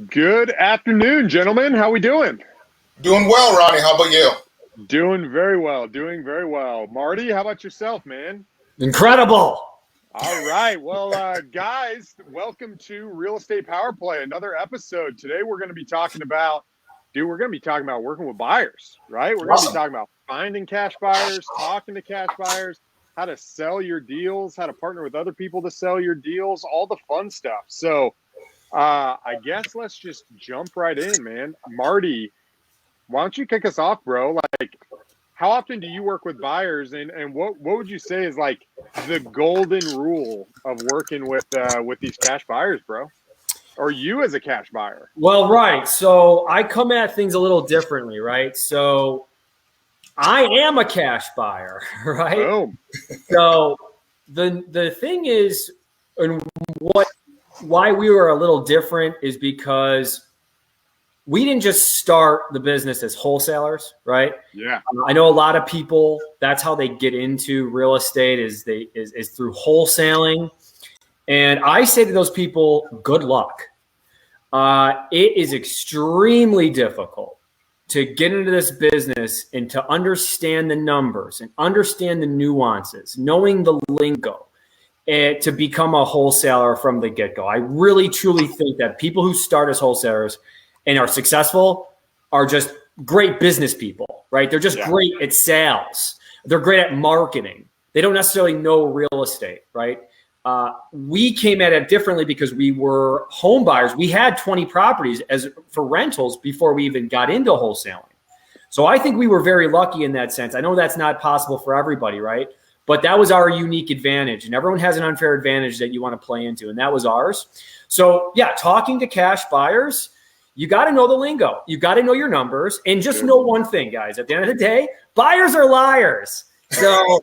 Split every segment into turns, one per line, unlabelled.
Good afternoon, gentlemen. How we doing?
Doing well, Ronnie. How about you?
Doing very well. Doing very well. Marty, how about yourself, man?
Incredible.
All right. Well, guys, welcome to Real Estate Power Play, another episode. Today we're going to be talking about, working with buyers, right? We're going to be talking about finding cash buyers, talking to cash buyers, how to sell your deals, how to partner with other people to sell your deals, all the fun stuff. So, I guess let's just jump right in, man. Marty, why don't you kick us off, bro? Like, how often do you work with buyers, and what would you say is like the golden rule of working with these cash buyers, bro? Or you as a cash buyer?
Well, right. So I come at things a little differently, right? So I am a cash buyer, right?
Boom.
So the thing is, and why we were a little different is because we didn't just start the business as wholesalers, right?
Yeah.
I know a lot of people, that's how they get into real estate is through wholesaling. And I say to those people, good luck. It is extremely difficult to get into this business and to understand the numbers and understand the nuances, knowing the lingo, and to become a wholesaler from the get-go. I really, truly think that people who start as wholesalers and are successful are just great business people, right? They're just great at sales. They're great at marketing. They don't necessarily know real estate, right? We came at it differently because we were home buyers. We had 20 properties for rentals before we even got into wholesaling. So I think we were very lucky in that sense. I know that's not possible for everybody, right? But that was our unique advantage. And everyone has an unfair advantage that you want to play into. And that was ours. So yeah, talking to cash buyers, you got to know the lingo. You got to know your numbers. And just know one thing, guys. At the end of the day, buyers are liars. So,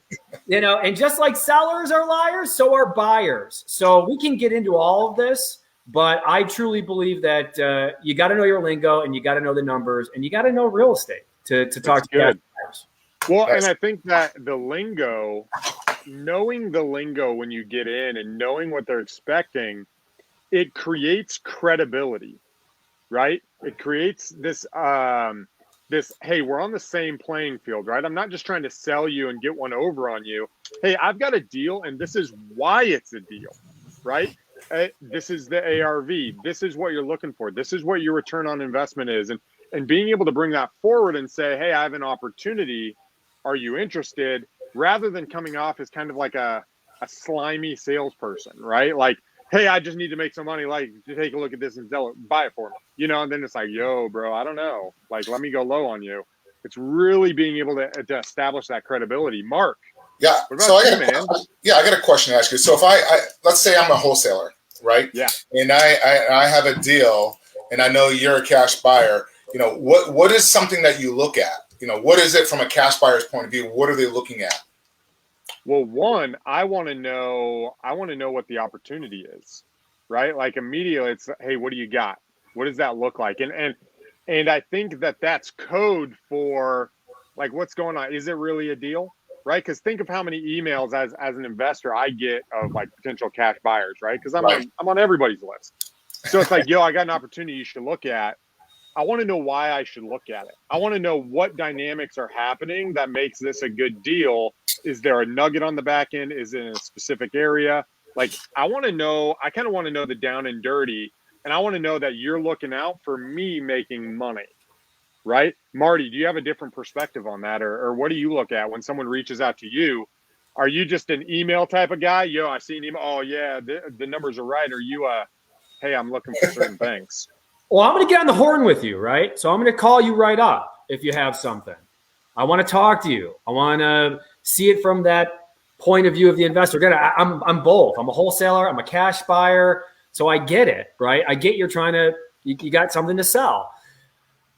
and just like sellers are liars, so are buyers. So we can get into all of this. But I truly believe that you got to know your lingo and you got to know the numbers and you got to know real estate to talk to cash buyers.
Well, and I think that the lingo, knowing the lingo when you get in and knowing what they're expecting, it creates credibility, right? It creates this, hey, we're on the same playing field, right? I'm not just trying to sell you and get one over on you. Hey, I've got a deal and this is why it's a deal, right? This is the ARV. This is what you're looking for. This is what your return on investment is. And being able to bring that forward and say, hey, I have an opportunity. Are you interested? Rather than coming off as kind of like a slimy salesperson, right? Like, hey, I just need to make some money. Like, take a look at this and sell it, buy it for me. And then it's like, yo, bro, I don't know. Like, let me go low on you. It's really being able to establish that credibility. Mark.
Yeah. So I got a question to ask you. So if I let's say I'm a wholesaler, right?
Yeah.
And I have a deal and I know you're a cash buyer, what is something that you look at? What is it from a cash buyer's point of view? What are they looking at?
Well, one, I want to know what the opportunity is, right? Like immediately it's, hey, what do you got? What does that look like? And I think that's code for like, what's going on? Is it really a deal? Right? Because think of how many emails as an investor I get of like potential cash buyers, right? Because I'm on everybody's list. So it's like, yo, I got an opportunity you should look at. I want to know why I should look at it. I want to know what dynamics are happening that makes this a good deal. Is there a nugget on the back end? Is it in a specific area? Like, I kind of want to know the down and dirty, and I want to know that you're looking out for me making money, right? Marty, do you have a different perspective on that? Or what do you look at when someone reaches out to you? Are you just an email type of guy? Yo, I see an email. Oh, yeah, the numbers are right. Or you, hey, I'm looking for certain things.
Well, I'm going to get on the horn with you, right? So I'm going to call you right up if you have something. I want to talk to you. I want to see it from that point of view of the investor. Again, I'm both. I'm a wholesaler. I'm a cash buyer. So I get it, right? I get you got something to sell.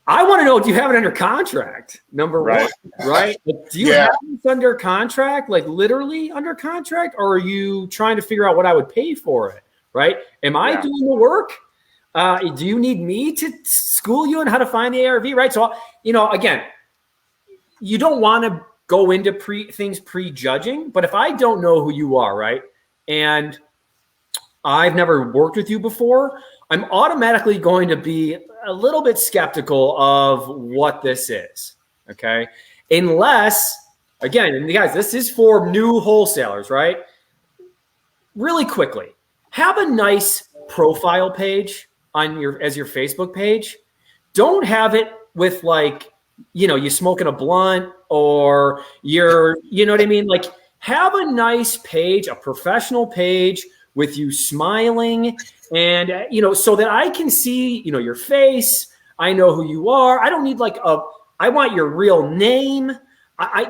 I want to know, do you have it under contract? Number one, right? Like, do you have this under contract, like literally under contract? Or are you trying to figure out what I would pay for it, right? Am I doing the work? Do you need me to school you on how to find the ARV, right? So, again, you don't want to go into things prejudging, but if I don't know who you are, right, and I've never worked with you before, I'm automatically going to be a little bit skeptical of what this is. Okay. Unless, again, and guys, this is for new wholesalers, right? Really quickly, have a nice profile page on your Facebook page. Don't have it with like, you smoking a blunt or you know what I mean? Like, have a nice page, a professional page with you smiling and, so that I can see, your face. I know who you are. I don't need I want your real name.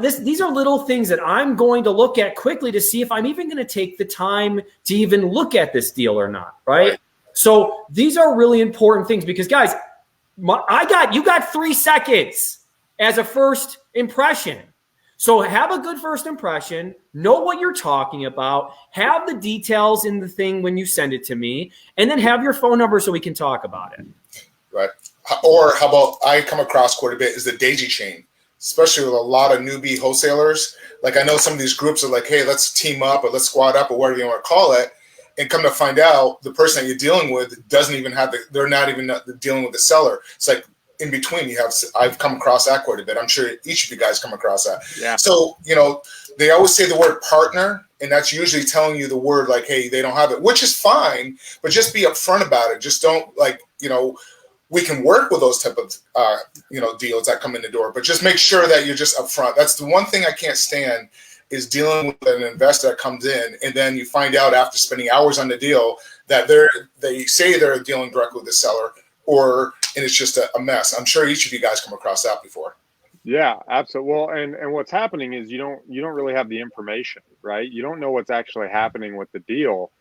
These are little things that I'm going to look at quickly to see if I'm even going to take the time to even look at this deal or not. Right. So these are really important things because guys, you got 3 seconds as a first impression. So have a good first impression, know what you're talking about, have the details in the thing when you send it to me, and then have your phone number so we can talk about it.
Right. Or how about, I come across quite a bit, is the daisy chain, especially with a lot of newbie wholesalers. Like I know some of these groups are like, hey, let's team up or let's squad up or whatever you want to call it. And come to find out, the person that you're dealing with doesn't even have they're not even dealing with the seller. It's like in between I've come across that quite a bit. I'm sure each of you guys come across that.
Yeah.
So, they always say the word partner, and that's usually telling you the word like, hey, they don't have it, which is fine, but just be upfront about it. Just don't we can work with those type of, deals that come in the door, but just make sure that you're just upfront. That's the one thing I can't stand is dealing with an investor that comes in and then you find out after spending hours on the deal that they say they're dealing directly with the seller and it's just a mess. I'm sure each of you guys come across that before.
Yeah, absolutely. Well, and what's happening is you don't really have the information, right? You don't know what's actually happening with the deal.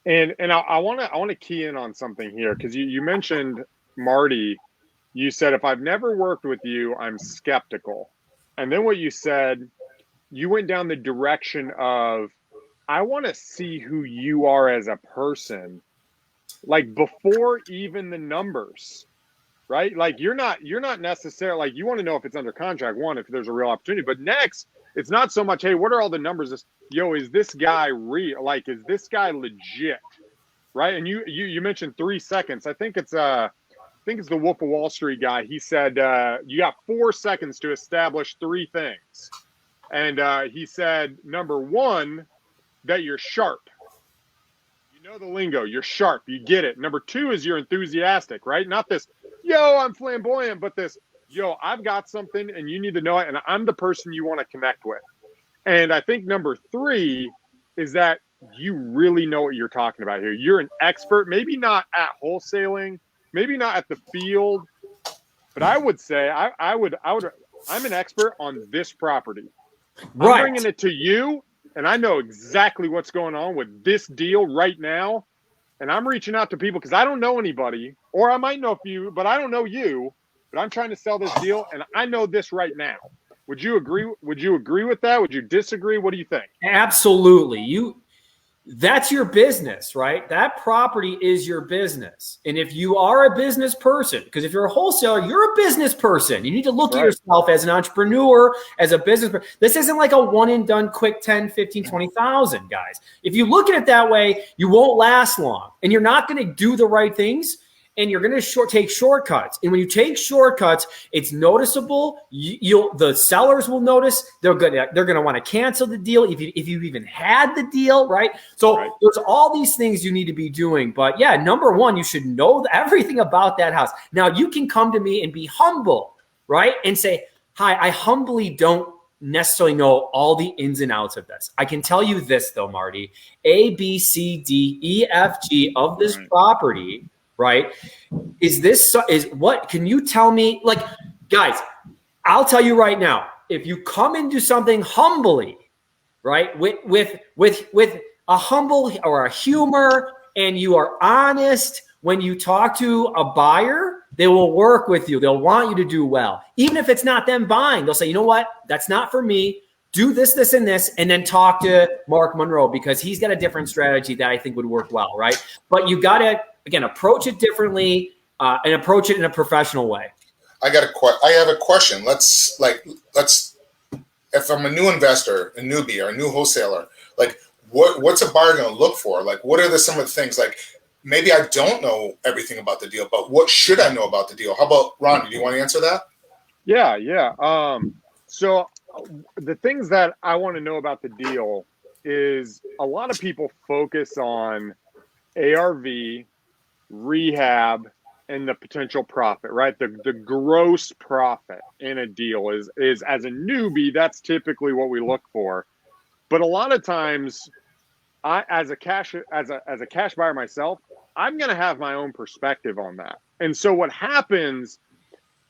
And I want to key in on something here because you mentioned, Marty, you said, if I've never worked with you, I'm skeptical. And then what you said, you went down the direction of, I want to see who you are as a person, like before even the numbers, right? Like you're not necessarily like, you want to know if it's under contract, one, if there's a real opportunity, but next, it's not so much, hey, what are all the numbers? Is this guy real? Like, is this guy legit? Right. And you mentioned 3 seconds. I think it's the Wolf of Wall Street guy. He said, you got 4 seconds to establish 3 things. And he said, number 1, that you're sharp. You know the lingo. You're sharp. You get it. Number 2 is you're enthusiastic, right? Not this, I'm flamboyant, but this, I've got something and you need to know it. And I'm the person you want to connect with. And I think number 3 is that you really know what you're talking about here. You're an expert, maybe not at wholesaling, maybe not at the field, but I would say I'm an expert on this property. Right. I'm bringing it to you, and I know exactly what's going on with this deal right now. And I'm reaching out to people because I don't know anybody, or I might know a few, but I don't know you. But I'm trying to sell this deal, and I know this right now. Would you agree? Would you agree with that? Would you disagree? What do you think?
Absolutely. That's your business, right? That property is your business. And if you are a business person, because if you're a wholesaler, you're a business person. You need to look at yourself as an entrepreneur, as a business person. This isn't like a one and done quick 10, 15, 20,000, guys. If you look at it that way, you won't last long and you're not going to do the right things. And you're going to take shortcuts. And when you take shortcuts, it's noticeable. The sellers will notice. They're going to want to cancel the deal if you've even had the deal, right? So there's all these things you need to be doing. But yeah, number 1, you should know everything about that house. Now you can come to me and be humble, right? And say, hi, I humbly don't necessarily know all the ins and outs of this. I can tell you this though, Marty, A, B, C, D, E, F, G of this property, right? Can you tell me, like, guys, I'll tell you right now, if you come and do something humbly, right, with a humble or a humor, and you are honest when you talk to a buyer, they will work with you. They'll want you to do well. Even if it's not them buying, they'll say, you know what, that's not for me. Do this, this, and this, and then talk to Mark Monroe because he's got a different strategy that I think would work well, right? But you got to, again, approach it differently and approach it in a professional way.
I have a question. Let's if I'm a new investor, a newbie, or a new wholesaler, like what's a buyer going to look for? Like, what are some of the things? Like, maybe I don't know everything about the deal, but what should I know about the deal? How about Ron? Do you want to answer that?
Yeah. So the things that I want to know about the deal is a lot of people focus on ARV, rehab, and the potential profit, right? The gross profit in a deal is as a newbie, that's typically what we look for. But a lot of times, I as a cash buyer myself, I'm going to have my own perspective on that. And so what happens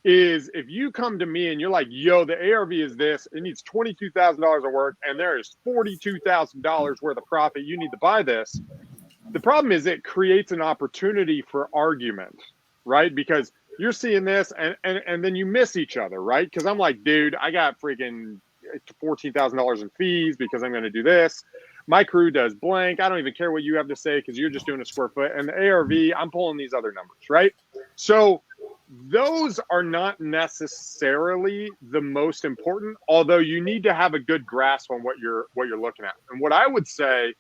is if you come to me and you're like, yo, the ARV is this, it needs $22,000 of work, and there is $42,000 worth of profit, you need to buy this. The problem is it creates an opportunity for argument, right? Because you're seeing this and then you miss each other, right? Because I'm like, dude, I got freaking $14,000 in fees because I'm going to do this. My crew does blank. I don't even care what you have to say because you're just doing a square foot. And the ARV, I'm pulling these other numbers, right? So those are not necessarily the most important, although you need to have a good grasp on what you're looking at. And what I would say,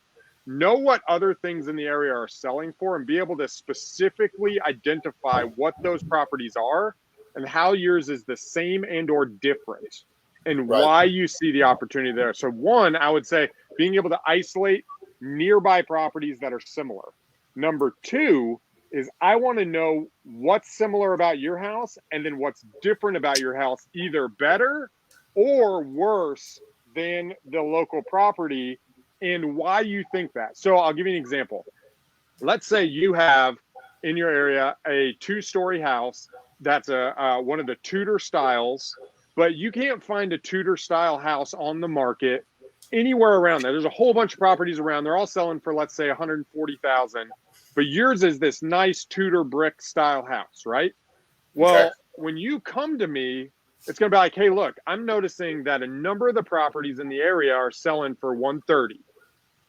know what other things in the area are selling for and be able to specifically identify what those properties are and how yours is the same and or different and why you see the opportunity there. So one, I would say being able to isolate nearby properties that are similar. Number two is I want to know what's similar about your house and then what's different about your house, either better or worse than the local property, and why you think that. So I'll give you an example. Let's say you have in your area a 2-story house that's one of the Tudor styles, but you can't find a Tudor style house on the market anywhere around there. There's a whole bunch of properties around. They're all selling for, let's say, $140,000, but yours is this nice Tudor brick style house, right? Well, when you come to me, it's going to be like, hey, look, I'm noticing that a number of the properties in the area are selling for $130,000.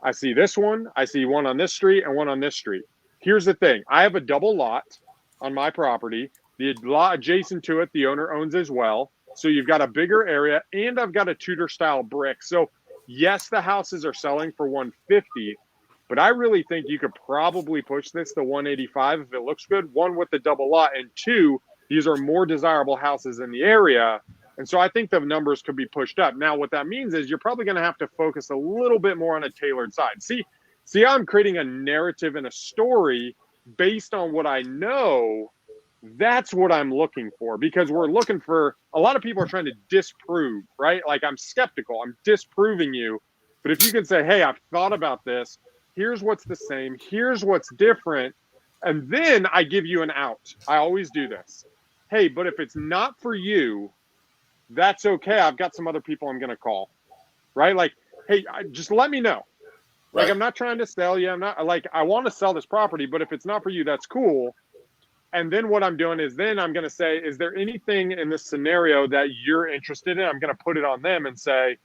I see this one. I see one on this street and one on this street. Here's the thing. I have a double lot on my property. The lot adjacent to it, the owner owns as well. So you've got a bigger area, and I've got a Tudor style brick. So yes, the houses are selling for $150,000, but I really think you could probably push this to $185,000 if it looks good. One, with the double lot, and two, these are more desirable houses in the area. And so I think the numbers could be pushed up. Now, what that means is you're probably going to have to focus a little bit more on a tailored side. See how I'm creating a narrative and a story based on what I know. That's what I'm looking for, because we're looking for, a lot of people are trying to disprove, right? Like, I'm skeptical. I'm disproving you. But if you can say, hey, I've thought about this. Here's what's the same. Here's what's different. And then I give you an out. I always do this. Hey, but if it's not for you, that's okay. I've got some other people I'm going to call, right? Like, hey, just let me know. Like, I'm not trying to sell you. I'm not like, I want to sell this property, but if it's not for you, that's cool. And then what I'm doing is then I'm going to say, is there anything in this scenario that you're interested in? I'm going to put it on them and say,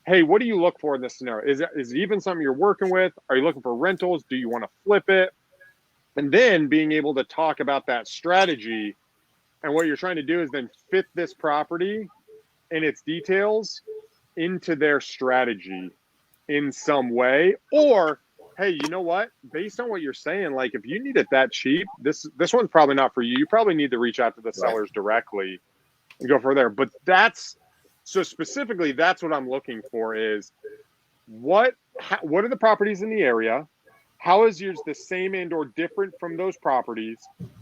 hey, what do you look for in this scenario? Is it even something you're working with? Are you looking for rentals? Do you want to flip it? And then being able to talk about that strategy. And what you're trying to do is then fit this property and its details into their strategy in some way. Or, hey, you know what? Based on what you're saying, like, if you need it that cheap, this one's probably not for you. You probably need to reach out to the sellers directly and go for there. But so specifically, that's what I'm looking for is what are the properties in the area? How is yours the same and or different from those properties?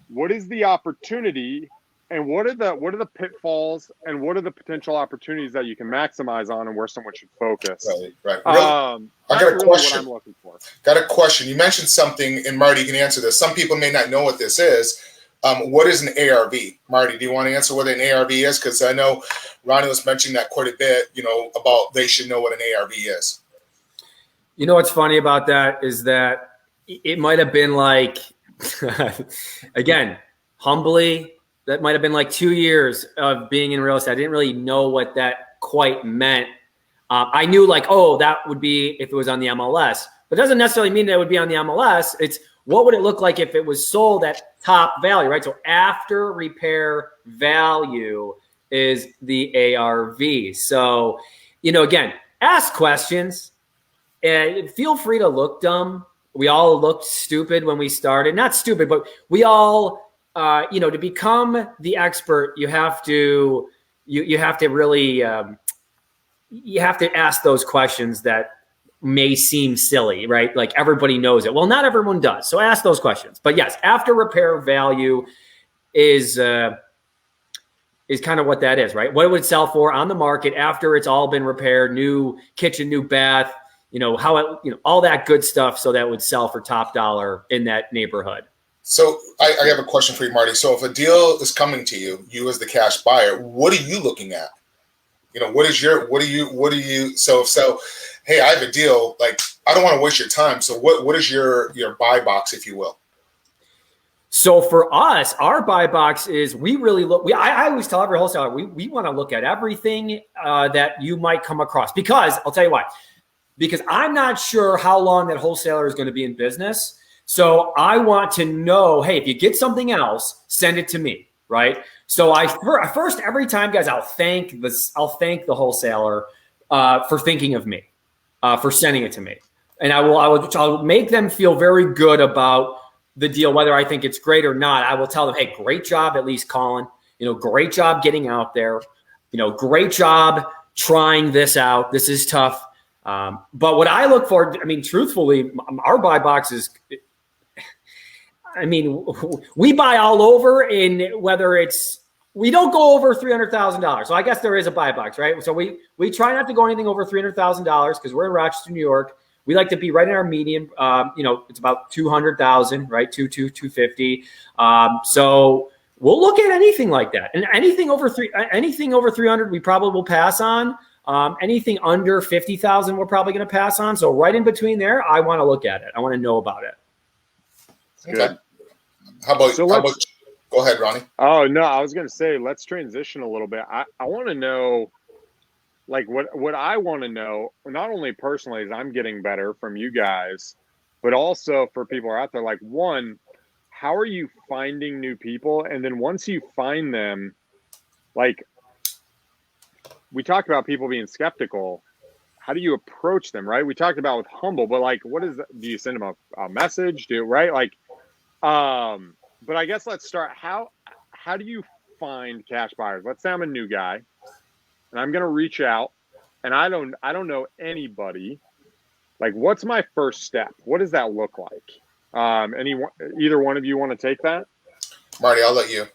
What is the opportunity? And what are the pitfalls and what are the potential opportunities that you can maximize on and where someone should focus?
Right. I got a question.
What I'm looking for.
Got a question. You mentioned something, and Marty, you can answer this. Some people may not know what this is. What is an ARV? Marty, do you want to answer what an ARV is? Because I know Ronnie was mentioning that quite a bit, about they should know what an ARV is.
You know what's funny about that is that it might have been like, again, humbly, that might have been like 2 years of being in real estate. I didn't really know what that quite meant. I knew like, oh, that would be if it was on the MLS, but it doesn't necessarily mean that it would be on the MLS. It's what would it look like if it was sold at top value, right? So after repair value is the ARV. So, again, ask questions. And feel free to look dumb. We all looked stupid when we started. Not stupid, but we all, to become the expert, you have to really, you have to ask those questions that may seem silly, right? Like everybody knows it. Well, not everyone does. So ask those questions. But yes, after repair value is kind of what that is, right? What it would sell for on the market after it's all been repaired, new kitchen, new bath, all that good stuff. So that would sell for top dollar in that neighborhood. So
I have a question for you, Marty. So if a deal is coming to you, you as the cash buyer, what are you looking at? So hey, I have a deal, like I don't want to waste your time. So what is your buy box, if you will?
So for us, our buy box is we really look. I always tell every wholesaler we want to look at everything that you might come across, because I'll tell you why. Because I'm not sure how long that wholesaler is going to be in business. So I want to know, hey, if you get something else, send it to me, right? So first every time, guys, I'll thank the wholesaler for thinking of me, for sending it to me, and I'll make them feel very good about the deal, whether I think it's great or not. I will tell them, hey, great job at least calling, great job getting out there, great job trying this out. This is tough. But what I look for, truthfully, our buy box is, we buy all over, in whether we don't go over $300,000. So I guess there is a buy box, right? So we try not to go anything over $300,000 because we're in Rochester, New York. We like to be right in our median. It's about 200,000, right? 250. So we'll look at anything like that, and anything over 300, we probably will pass on. Anything under 50,000, we're probably going to pass on. So right in between there, I want to look at it. I want to know about it.
Okay. How about go ahead, Ronnie?
Oh, no, I was going to say, let's transition a little bit. I want to know, like, what I want to know, not only personally as I'm getting better from you guys, but also for people who are out there, like, one, how are you finding new people? And then once you find them, like, we talked about people being skeptical. How do you approach them, right? We talked about with humble, but like, what is that? Do you send them a message? Right? Like, but I guess let's start. How do you find cash buyers? Let's say I'm a new guy and I'm going to reach out and I don't know anybody. Like, what's my first step? What does that look like? Either one of you want to take that?
Marty, I'll let you.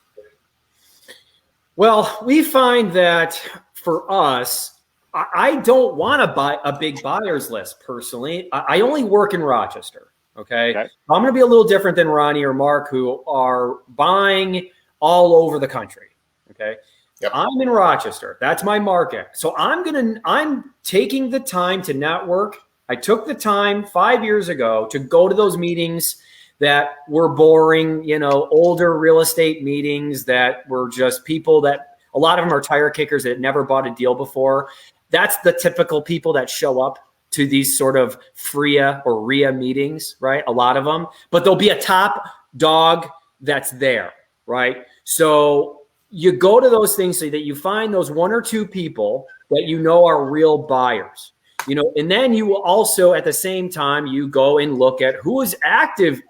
Well, we find that for us, I don't want to buy a big buyers list personally. I only work in Rochester. Okay. I'm going to be a little different than Ronnie or Mark, who are buying all over the country. Okay. Yep. I'm in Rochester. That's my market. So I'm taking the time to network. I took the time 5 years ago to go to those meetings that were boring, older real estate meetings that were just people that, a lot of them are tire kickers that had never bought a deal before. That's the typical people that show up to these sort of FRIA or RIA meetings, right? A lot of them, but there'll be a top dog that's there, right? So you go to those things so that you find those one or two people that are real buyers, and then you will also at the same time, you go and look at who is active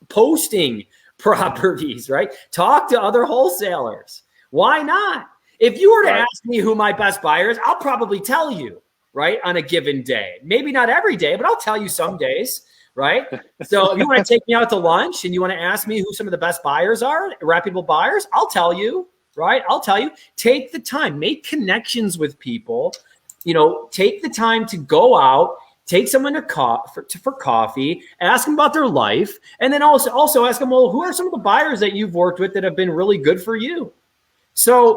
posting properties, right? Talk to other wholesalers. Why not? If you were to ask me who my best buyer is, I'll probably tell you, right, on a given day. Maybe not every day, but I'll tell you some days, right? So if you want to take me out to lunch and you want to ask me who some of the best buyers are, reputable buyers, I'll tell you, right? I'll tell you. Take the time. Make connections with people. Take the time to go out, take someone for coffee, ask them about their life, and then also ask them, well, who are some of the buyers that you've worked with that have been really good for you? So,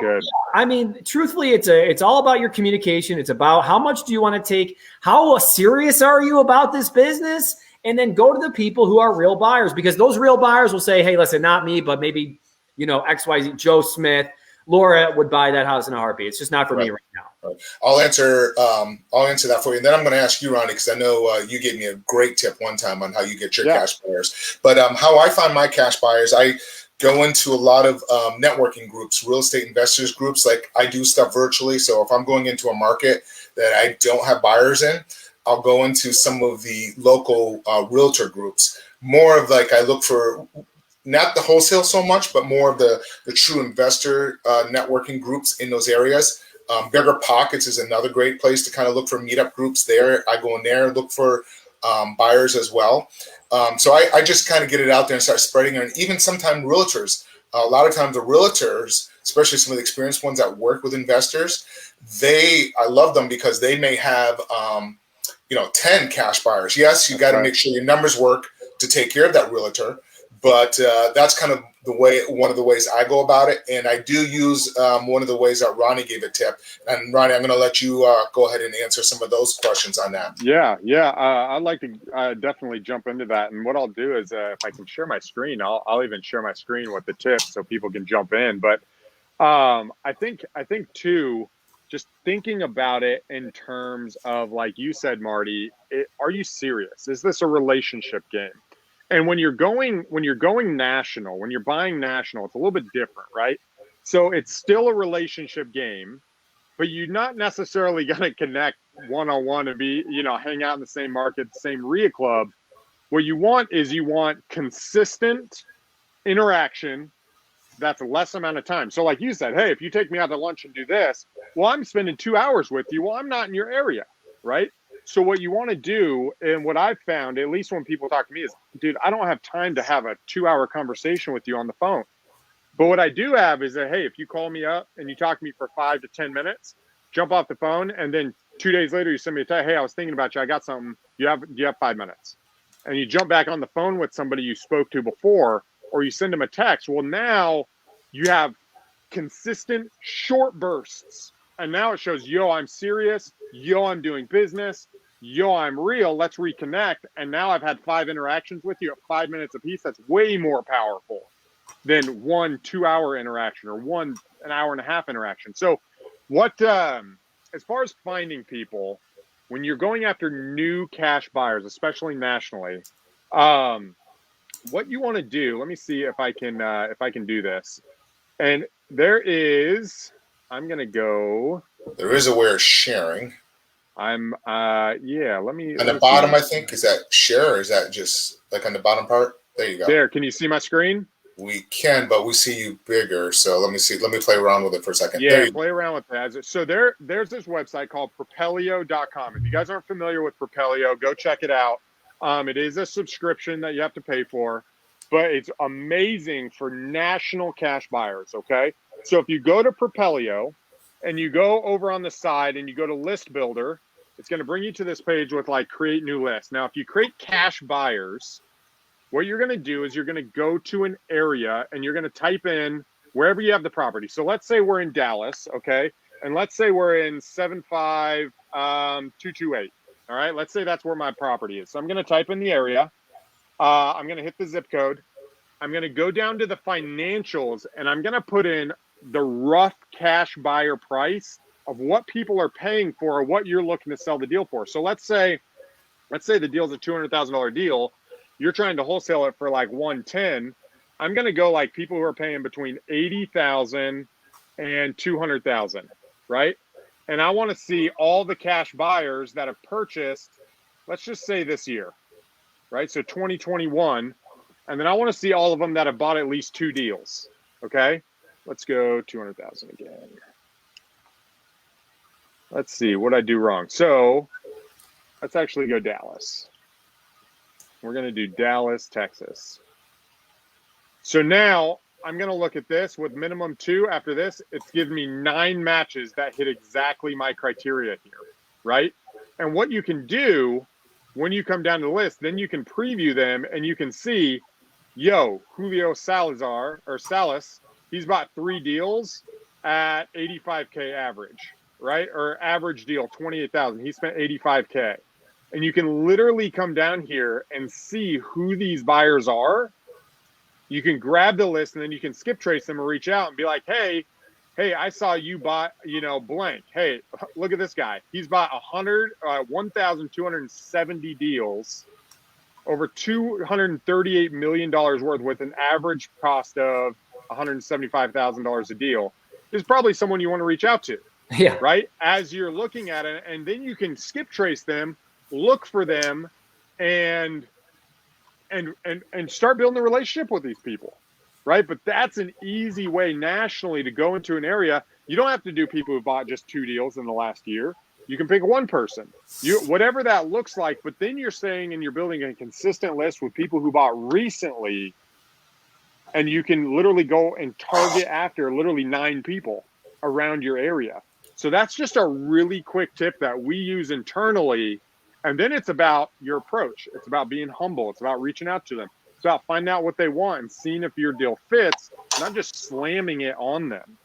truthfully, it's all about your communication. It's about how much do you want to take? How serious are you about this business? And then go to the people who are real buyers, because those real buyers will say, hey, listen, not me, but maybe, XYZ, Joe Smith, Laura would buy that house in a heartbeat. It's just not for me right now.
Right. I'll answer that for you. And then I'm going to ask you, Ronnie, because I know you gave me a great tip one time on how you get your cash buyers. But how I find my cash buyers, I go into a lot of networking groups, real estate investors groups. Like, I do stuff virtually. So if I'm going into a market that I don't have buyers in, I'll go into some of the local realtor groups. More of like I look for not the wholesale so much, but more of the true investor networking groups in those areas. Bigger Pockets is another great place to kind of look for meetup groups there. I go in there, look for buyers as well. So I just kind of get it out there and start spreading it. And even sometimes realtors, a lot of times the realtors, especially some of the experienced ones that work with investors, I love them because they may have, 10 cash buyers. Yes, you got to make sure your numbers work to take care of that realtor. But that's kind of one of the ways I go about it. And I do use one of the ways that Ronnie gave a tip. And Ronnie, I'm going to let you go ahead and answer some of those questions on that.
Yeah. I'd like to definitely jump into that. And what I'll do is if I can share my screen, I'll even share my screen with the tips so people can jump in. But I think too, just thinking about it in terms of, like you said, Marty, are you serious? Is this a relationship game? And when you're going national, when you're buying national, it's a little bit different, right? So it's still a relationship game, but you're not necessarily going to connect one-on-one and be, hang out in the same market, same RIA club. What you want is consistent interaction. That's a less amount of time. So like you said, hey, if you take me out to lunch and do this, well, I'm spending 2 hours with you. Well, I'm not in your area, right? So what you want to do, and what I've found, at least when people talk to me, is, dude, I don't have time to have a 2-hour conversation with you on the phone. But what I do have is that, hey, if you call me up and you talk to me for 5 to 10 minutes, jump off the phone, and then 2 days later you send me a text, hey, I was thinking about you. I got something. Do you have 5 minutes? And you jump back on the phone with somebody you spoke to before, or you send them a text. Well, now you have consistent short bursts. And now it shows, yo, I'm serious. Yo, I'm doing business. Yo, I'm real. Let's reconnect. And now I've had 5 interactions with you at 5 minutes apiece. That's way more powerful than 1 2-hour interaction or 1 an hour and a half interaction. So what, as far as finding people, when you're going after new cash buyers, especially nationally, what you want to do, let me see if I can do this. And there is, I'm going to go.
There is a way of sharing.
Let me.
On the bottom, I think, is that share or is that just like on the bottom part? There you go.
There, can you see my screen?
We can, but we see you bigger. So let me see. Let me play around with it for a second.
Yeah, play around with that. So there's this website called Propelio.com. If you guys aren't familiar with Propelio, go check it out. It is a subscription that you have to pay for, but it's amazing for national cash buyers, okay? So if you go to Propelio and you go over on the side and you go to List Builder, it's going to bring you to this page with like create new list. Now, if you create cash buyers, what you're going to do is you're going to go to an area and you're going to type in wherever you have the property. So let's say we're in Dallas, okay? And let's say we're in 75228. All right, let's say that's where my property is. So I'm going to type in the area. I'm going to hit the zip code. I'm going to go down to the financials, and I'm going to put in the rough cash buyer price of what people are paying for or what you're looking to sell the deal for. So let's say the deal's a $200,000 deal. You're trying to wholesale it for like 110. I'm going to go like people who are paying between 80,000 and 200,000, right? And I want to see all the cash buyers that have purchased, let's just say this year, right? So 2021. And then I want to see all of them that have bought at least 2 deals. Okay. Let's go 200,000 again. Let's see what I do wrong. So let's actually go Dallas. We're going to do Dallas, Texas. So now I'm going to look at this with minimum 2. After this, it's given me 9 matches that hit exactly my criteria here, right? And what you can do when you come down to the list, then you can preview them and you can see, yo, Julio Salas, he's bought 3 deals at 85K average, right? Or average deal, 28,000. He spent 85K. And you can literally come down here and see who these buyers are. You can grab the list and then you can skip trace them or reach out and be like, hey, I saw you bought, blank. Hey, look at this guy. He's bought 1,270 deals over $238 million worth with an average cost of $175,000 a deal. Is probably someone you want to reach out to.
Yeah.
Right. As you're looking at it, and then you can skip trace them. look for them and start building a relationship with these people, right? But that's an easy way nationally to go into an area. You don't have to do people who bought just 2 deals in the last year. You can pick one person, whatever that looks like. But then you're saying, and you're building a consistent list with people who bought recently, and you can literally go and target after literally 9 people around your area. So that's just a really quick tip that we use internally. And then it's about your approach. It's about being humble. It's about reaching out to them. It's about finding out what they want and seeing if your deal fits, not just slamming it on them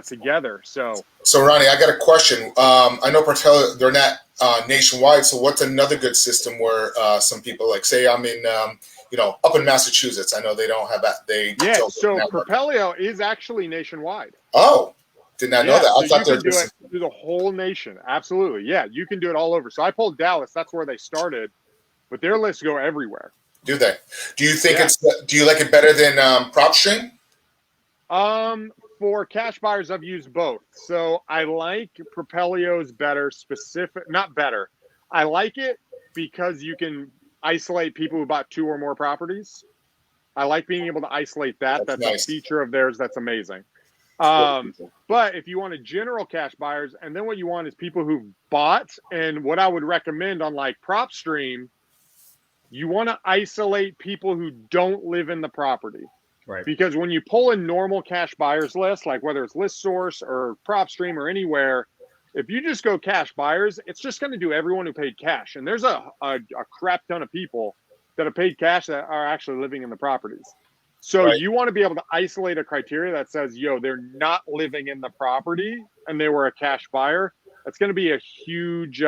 together. So
Ronnie, I got a question. I know Portello, they're not nationwide. So what's another good system where some people, like, say I'm in, up in Massachusetts. I know they don't have that.
So Propelio is actually nationwide.
Oh, did not know that. I thought
you can do it through the whole nation. Absolutely. Yeah, you can do it all over. So I pulled Dallas. That's where they started. But their lists go everywhere. Do
they? Do you think do you like it better than PropStream?
For cash buyers, I've used both. So I like Propelio's better, not better. I like it because you can isolate people who bought 2 or more properties. I like being able to isolate that. That's nice. A feature of theirs that's amazing. But if you want a general cash buyers, and then what you want is people who've bought, and what I would recommend on like PropStream, you want to isolate people who don't live in the property.
Right.
Because when you pull a normal cash buyers list, like whether it's ListSource or PropStream or anywhere, if you just go cash buyers, it's just going to do everyone who paid cash. And there's a crap ton of people that have paid cash that are actually living in the properties. So you want to be able to isolate a criteria that says, they're not living in the property and they were a cash buyer. That's going to be a huge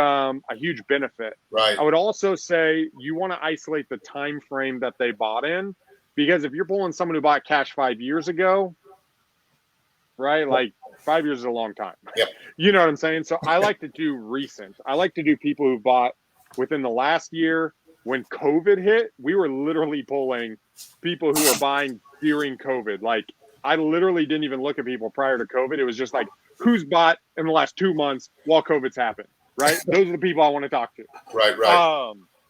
benefit.
Right.
I would also say you want to isolate the time frame that they bought in, because if you're pulling someone who bought cash 5 years ago, right? Like 5 years is a long time.
Yep.
You know what I'm saying? So I like to do recent. I like to do people who bought within the last year. When COVID hit, we were literally pulling people who were buying during COVID. Like, I literally didn't even look at people prior to COVID. It was just like, who's bought in the last 2 months while COVID's happened, right? Those are the people I want to talk to.
Right.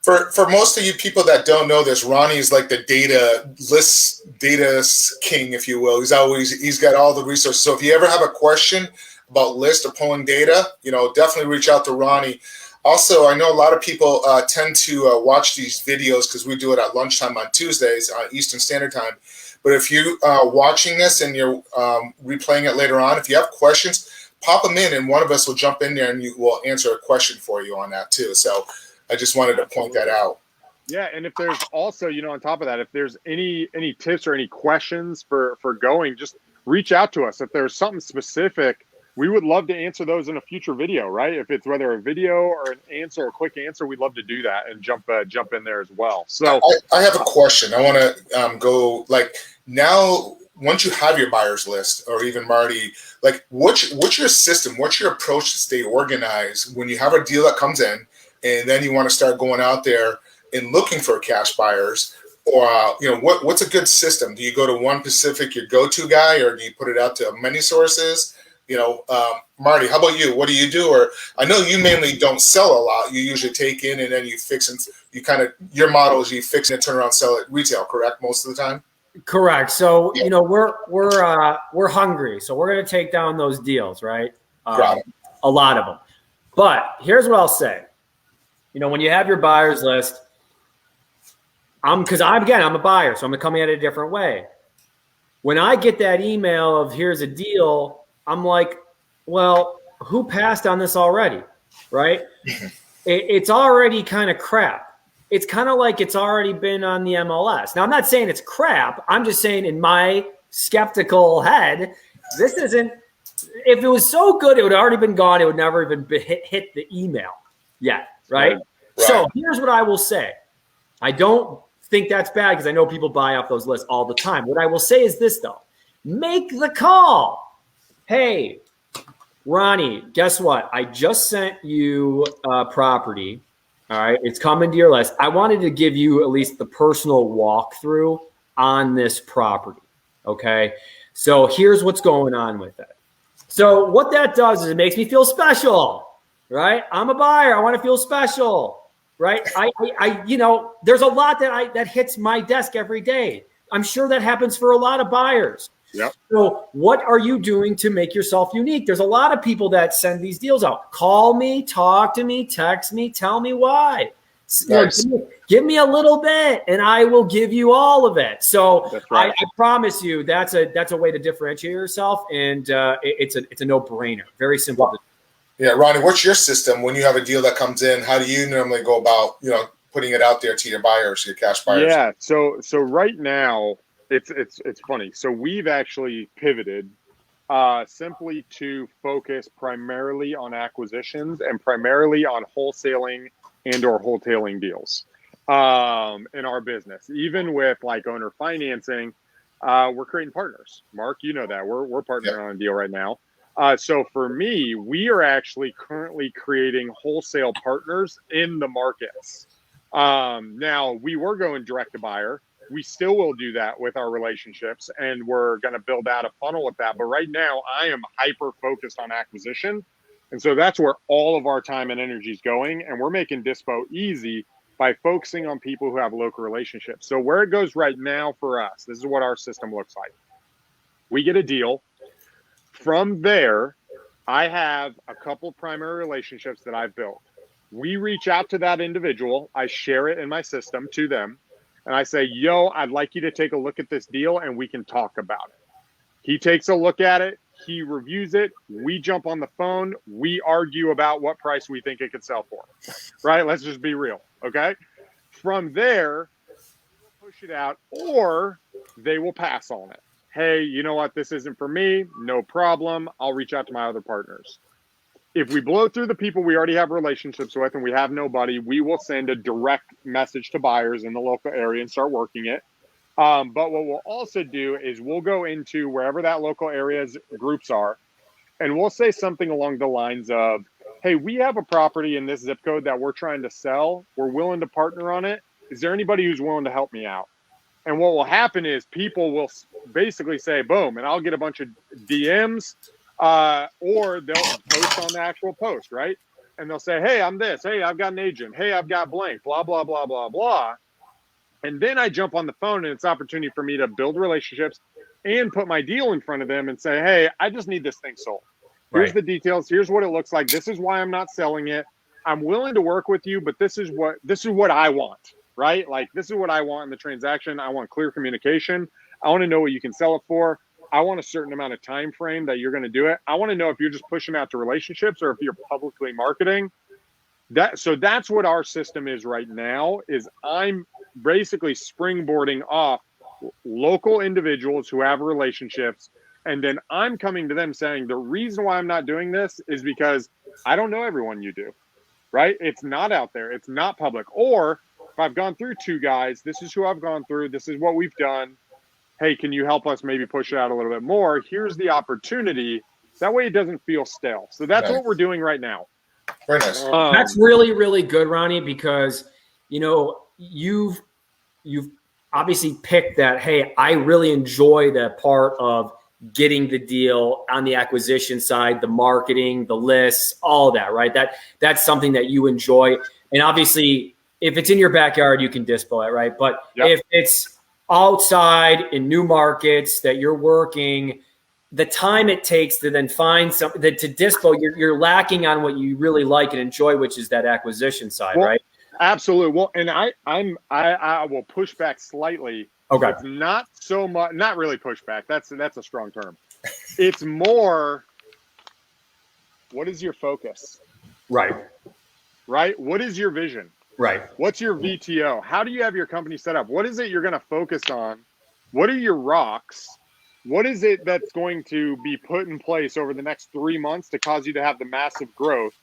For most of you people that don't know this, Ronnie's like the data king, if you will. He's got all the resources. So if you ever have a question about list or pulling data, definitely reach out to Ronnie. Also, I know a lot of people tend to watch these videos because we do it at lunchtime on Tuesdays on Eastern Standard Time. But if you are watching this and you're replaying it later on, if you have questions, pop them in and one of us will jump in there and we'll answer a question for you on that too. So I just wanted to point that out.
Yeah, and if there's also, on top of that, if there's any tips or any questions for going, just reach out to us. If there's something specific, we would love to answer those in a future video, right? If it's whether a video or an answer, a quick answer, we'd love to do that and jump in there as well. So
I have a question. I want to go like now. Once you have your buyers list, or even Marty, like what's your system? What's your approach to stay organized when you have a deal that comes in, and then you want to start going out there and looking for cash buyers? Or what's a good system? Do you go to one specific your go-to guy, or do you put it out to many sources? Marty, how about you? What do you do? Or I know you mainly don't sell a lot. You usually take in and then you fix and your model is you fix and turn around, sell it retail, correct? Most of the time.
Correct. So, we're hungry. So we're going to take down those deals, right? A lot of them. But here's what I'll say. When you have your buyers list, I'm a buyer, so I'm coming at it a different way. When I get that email of here's a deal, I'm like, well, who passed on this already, right? It's already kind of crap. It's kind of like it's already been on the MLS. Now, I'm not saying it's crap. I'm just saying in my skeptical head, this isn't – if it was so good, it would have already been gone. It would never even hit the email yet, right? So here's what I will say. I don't think that's bad because I know people buy off those lists all the time. What I will say is this, though. Make the call. Hey, Ronnie, guess what? I just sent you a property. All right. It's coming to your list. I wanted to give you at least the personal walkthrough on this property. Okay. So here's what's going on with it. So what that does is it makes me feel special, right? I'm a buyer. I want to feel special. right? There's a lot that hits my desk every day. I'm sure that happens for a lot of buyers.
Yep.
So what are you doing to make yourself unique? There's a lot of people that send these deals out. Call me, talk to me, text me, tell me why.
Nice.
Give me a little bit and I will give you all of it. So
right.
I promise you that's a way to differentiate yourself, and it's a no-brainer. Very simple.
Yeah, Ronnie, what's your system when you have a deal that comes in? How do you normally go about, putting it out there to your buyers, your cash buyers?
Yeah. So right now it's funny. So we've actually pivoted simply to focus primarily on acquisitions and primarily on wholesaling and or wholetailing deals in our business. Even with like owner financing, we're creating partners. Mark, you know that we're partnering on a deal right now. So for me, we are actually currently creating wholesale partners in the markets. Now we were going direct to buyer. We still will do that with our relationships, and we're going to build out a funnel with that. But right now I am hyper focused on acquisition. And so that's where all of our time and energy is going. And we're making Dispo easy by focusing on people who have local relationships. So where it goes right now for us, this is what our system looks like. We get a deal. From there, I have a couple primary relationships that I've built. We reach out to that individual. I share it in my system to them. And I say, yo, I'd like you to take a look at this deal and we can talk about it. He takes a look at it. He reviews it. We jump on the phone. We argue about what price we think it could sell for, right? Let's just be real, okay? From there, we'll push it out, or they will pass on it. Hey, you know what? This isn't for me. No problem. I'll reach out to my other partners. If we blow through the people we already have relationships with and we have nobody, we will send a direct message to buyers in the local area and start working it. But what we'll also do is we'll go into wherever that local area's groups are, and we'll say something along the lines of, hey, we have a property in this zip code that we're trying to sell. We're willing to partner on it. Is there anybody who's willing to help me out? And what will happen is people will basically say, boom, and I'll get a bunch of DMs or they'll post on the actual post, right? And they'll say, hey, I'm this. Hey, I've got an agent. Hey, I've got blank, blah, blah, blah, blah, blah. And then I jump on the phone and it's an opportunity for me to build relationships and put my deal in front of them and say, hey, I just need this thing sold. Here's the details. Here's what it looks like. This is why I'm not selling it. I'm willing to work with you, but this is what I want, right? Like, this is what I want in the transaction. I want clear communication. I want to know what you can sell it for. I want a certain amount of time frame that you're going to do it. I want to know if you're just pushing out to relationships or if you're publicly marketing. So that's what our system is right now, is I'm basically springboarding off local individuals who have relationships. And then I'm coming to them saying, the reason why I'm not doing this is because I don't know everyone you do, right? It's not out there. It's not public. Or if I've gone through two guys, this is who I've gone through. This is what we've done. Hey, can you help us maybe push it out a little bit more? Here's the opportunity. That way it doesn't feel stale. So that's what we're doing right now.
Very nice.
That's really, really good, Ronnie, because, you've obviously picked that, hey, I really enjoy that part of getting the deal on the acquisition side, the marketing, the lists, all that, right? That's something that you enjoy. And obviously, if it's in your backyard, you can dispo it, right? But if it's outside in new markets that you're working, the time it takes to then find something that to dispo, you're lacking on what you really like and enjoy, which is that acquisition side, right?
Absolutely. Well, and I will push back slightly.
Okay.
It's not so much, not really push back. That's a strong term. It's more, what is your focus?
Right.
Right. What is your vision?
Right.
What's your VTO? How do you have your company set up? What is it you're going to focus on? What are your rocks? What is it that's going to be put in place over the next 3 months to cause you to have the massive growth?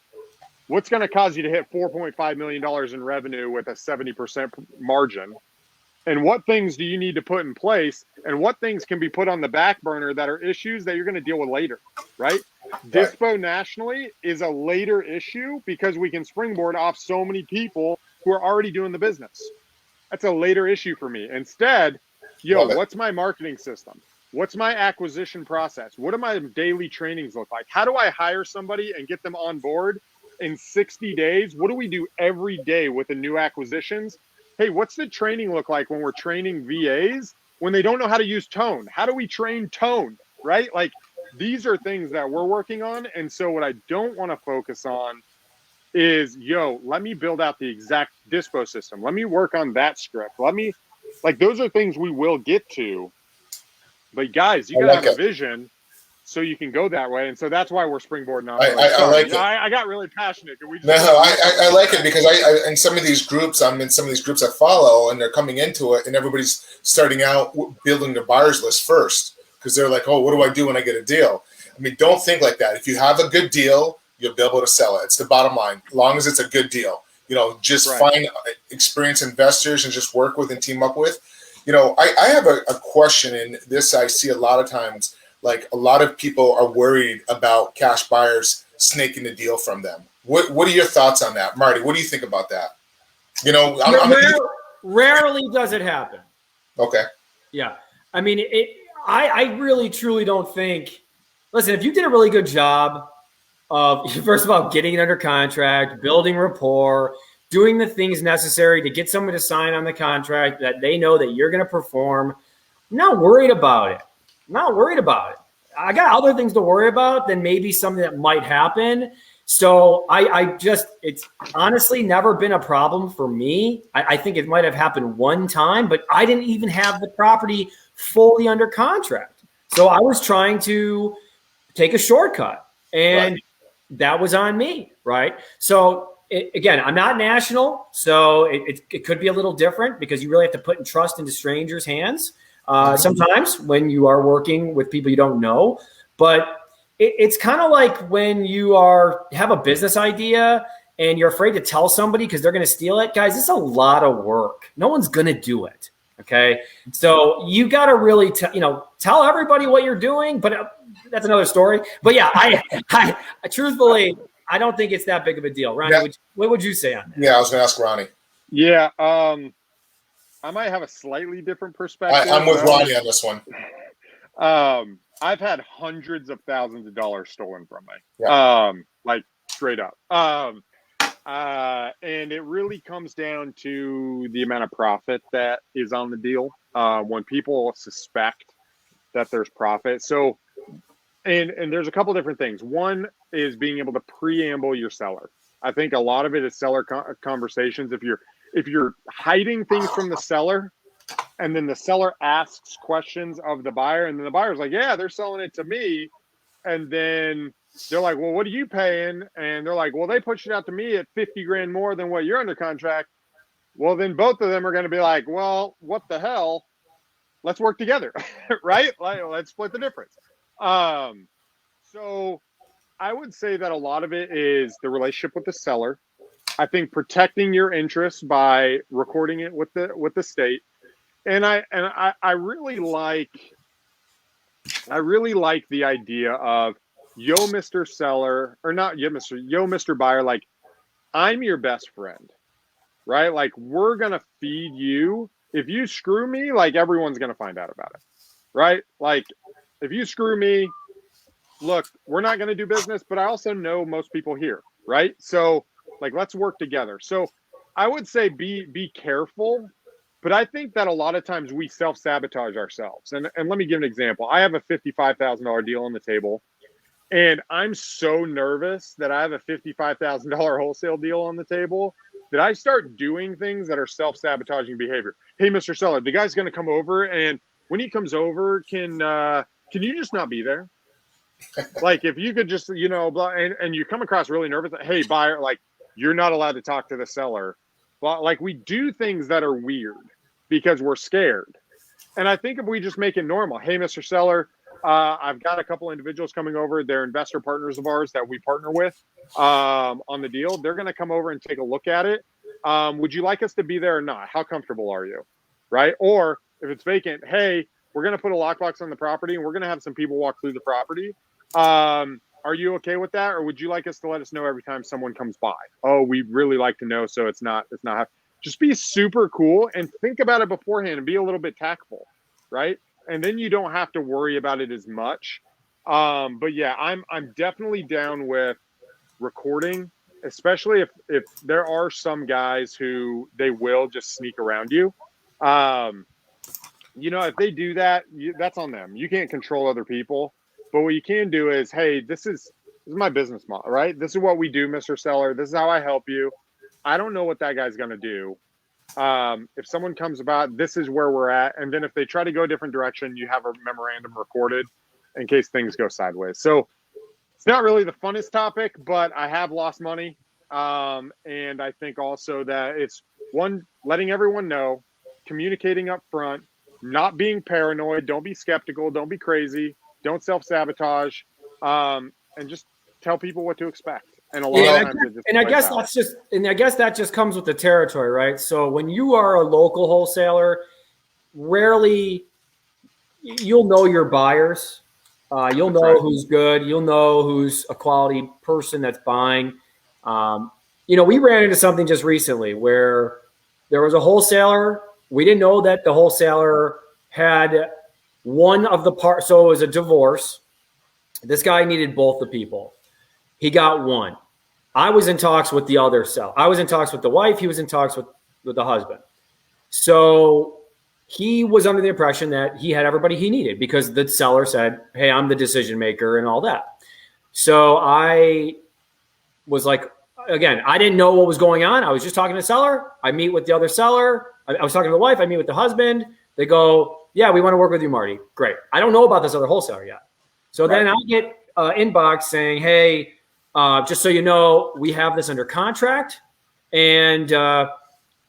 What's going to cause you to hit $4.5 million in revenue with a 70% margin? And what things do you need to put in place? And what things can be put on the back burner that are issues that you're going to deal with later, right? Dispo nationally is a later issue because we can springboard off so many people who are already doing the business. That's a later issue for me. Instead, what's my marketing system? What's my acquisition process? What do my daily trainings look like? How do I hire somebody and get them on board in 60 days, what do we do every day with the new acquisitions? Hey, what's the training look like when we're training VAs when they don't know how to use tone? How do we train tone, right? Like these are things that we're working on. And so what I don't want to focus on is, let me build out the exact dispo system. Let me work on that script. Those are things we will get to. But guys, you
I
got to
like
have a
it.
vision so you can go that way. And so that's why we're springboarding off of it.
I
Sorry,
like it.
I got really passionate. Can we just
No,
go deep
I like it because I in some of these groups, I'm in some of these groups I follow, and they're coming into it, and everybody's starting out building their buyers list first because they're like, oh, what do I do when I get a deal? I mean, don't think like that. If you have a good deal, you'll be able to sell it. It's the bottom line. As long as it's a good deal, just
right.
find experienced investors and just work with and team up with. I have a question, and this I see a lot of times. Like a lot of people are worried about cash buyers snaking the deal from them. What are your thoughts on that, Marty? What do you think about that?
Rarely does it happen.
Okay.
Yeah, I mean, I really truly don't think. Listen, if you did a really good job of first of all getting it under contract, building rapport, doing the things necessary to get someone to sign on the contract that they know that you're going to perform, I'm not worried about it. Not worried about it. I got other things to worry about than maybe something that might happen. So it's honestly never been a problem for me. I think it might have happened one time, but I didn't even have the property fully under contract. So I was trying to take a shortcut, and that was on me, right? So again, I'm not national, so it could be a little different because you really have to put trust into strangers' hands. Sometimes when you are working with people you don't know, but it's kind of like when you have a business idea and you're afraid to tell somebody because they're going to steal it. Guys, it's a lot of work. No one's going to do it. Okay. So you got to really, tell everybody what you're doing, but that's another story. But yeah, I truthfully, I don't think it's that big of a deal. Ronnie, what would you say on that?
Yeah, I was going to ask Ronnie.
Yeah. I might have a slightly different perspective.
I'm with Ronnie on this one.
I've had hundreds of thousands of dollars stolen from me.
Yeah.
Like straight up. And it really comes down to the amount of profit that is on the deal. When people suspect that there's profit. So, and there's a couple different things. One is being able to preamble your seller. I think a lot of it is seller conversations. If you're hiding things from the seller, and then the seller asks questions of the buyer, and then the buyer's like, yeah, they're selling it to me. And then they're like, well, what are you paying? And they're like, well, they pushed it out to me at 50 grand more than what you're under contract. Well, then both of them are going to be like, well, what the hell? Let's work together, right? Let's split the difference. So I would say that a lot of it is the relationship with the seller. I think protecting your interests by recording it with the state. And I really like the idea of Mr. Seller, or not Mr. Buyer, like I'm your best friend, right? Like we're gonna feed you. If you screw me, like everyone's gonna find out about it, right? Like if you screw me, look, we're not gonna do business, but I also know most people here, right? So like let's work together. So I would say be careful. But I think that a lot of times we self-sabotage ourselves. And let me give an example. I have a $55,000 deal on the table, and I'm so nervous that I have a $55,000 wholesale deal on the table that I start doing things that are self-sabotaging behavior. Hey, Mr. Seller, the guy's going to come over, and when he comes over, can you just not be there? Like if you could just, and you come across really nervous. Hey, buyer, like you're not allowed to talk to the seller. Well, like we do things that are weird because we're scared. And I think if we just make it normal, hey, Mr. Seller, I've got a couple individuals coming over. They're investor partners of ours that we partner with on the deal. They're going to come over and take a look at it. Would you like us to be there or not? How comfortable are you? Right? Or if it's vacant, hey, we're going to put a lockbox on the property and we're going to have some people walk through the property. Are you okay with that? Or would you like us to let us know every time someone comes by? Oh, we'd really like to know. So it's not, just be super cool and think about it beforehand and be a little bit tactful. Right. And then you don't have to worry about it as much. But yeah, I'm definitely down with recording especially if there are some guys who they will just sneak around you. If they do that, that's on them. You can't control other people. But what you can do is, hey, this is my business model, right? This is what we do, Mr. Seller. This is how I help you. I don't know what that guy's going to do. If someone comes about, this is where we're at. And then if they try to go a different direction, you have a memorandum recorded in case things go sideways. So it's not really the funnest topic, but I have lost money. And I think also that it's one, letting everyone know, communicating up front, not being paranoid. Don't be skeptical. Don't be crazy. Don't self-sabotage. And just tell people what to expect. And a lot of times
I guess that just comes with the territory, right? So when you are a local wholesaler, rarely you'll know your buyers. You'll know who's good. You'll know who's a quality person that's buying. We ran into something just recently where there was a wholesaler. We didn't know that the wholesaler had one of the parts. So it was a divorce. This guy needed both the people. He got one. I was in talks with the other seller. I was in talks with the wife. He was in talks with the husband. So he was under the impression that he had everybody he needed because the seller said, hey, I'm the decision maker and all that. So I was like, again, I didn't know what was going on. I was just talking to the seller. I meet with the other seller. I was talking to the wife. I meet with the husband. They go, yeah, we want to work with you, Marty. Great. I don't know about this other wholesaler yet. So then I get inbox saying, hey, just so you know, we have this under contract and